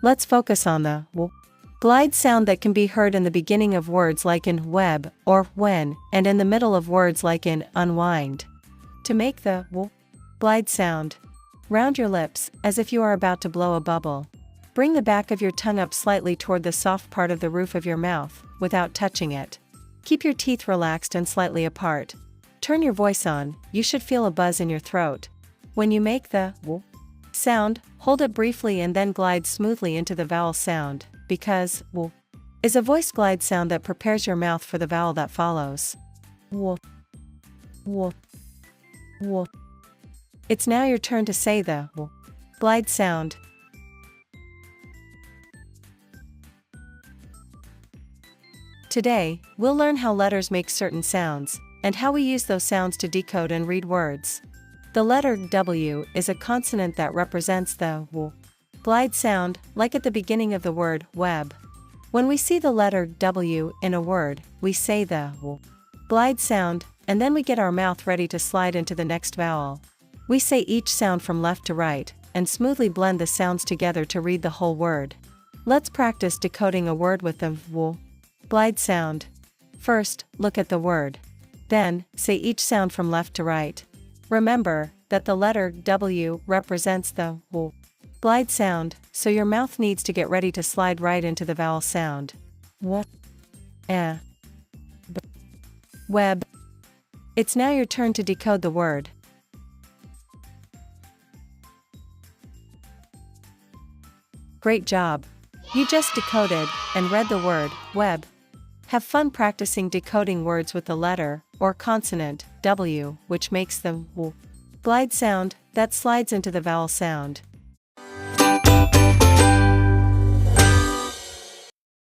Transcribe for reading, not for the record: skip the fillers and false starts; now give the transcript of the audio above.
Let's focus on the w glide sound that can be heard in the beginning of words like in web or when, and in the middle of words like in unwind. To make the w glide sound, round your lips as if you are about to blow a bubble. Bring the back of your tongue up slightly toward the soft part of the roof of your mouth, without touching it. Keep your teeth relaxed and slightly apart. Turn your voice on, you should feel a buzz in your throat. When you make the w sound, hold it briefly and then glide smoothly into the vowel sound, because w is a voiced glide sound that prepares your mouth for the vowel that follows. W, w, w. It's now your turn to say the w glide sound. Today, we'll learn how letters make certain sounds, and how we use those sounds to decode and read words. The letter W is a consonant that represents the w glide sound, like at the beginning of the word web. When we see the letter W in a word, we say the w glide sound, and then we get our mouth ready to slide into the next vowel. We say each sound from left to right, and smoothly blend the sounds together to read the whole word. Let's practice decoding a word with the w glide sound. First, look at the word. Then, say each sound from left to right. Remember that the letter W represents the w glide sound, so your mouth needs to get ready to slide right into the vowel sound. W, b, web. It's now your turn to decode the word. Great job! You just decoded and read the word web. Have fun practicing decoding words with the letter or consonant W, which makes the w glide sound that slides into the vowel sound.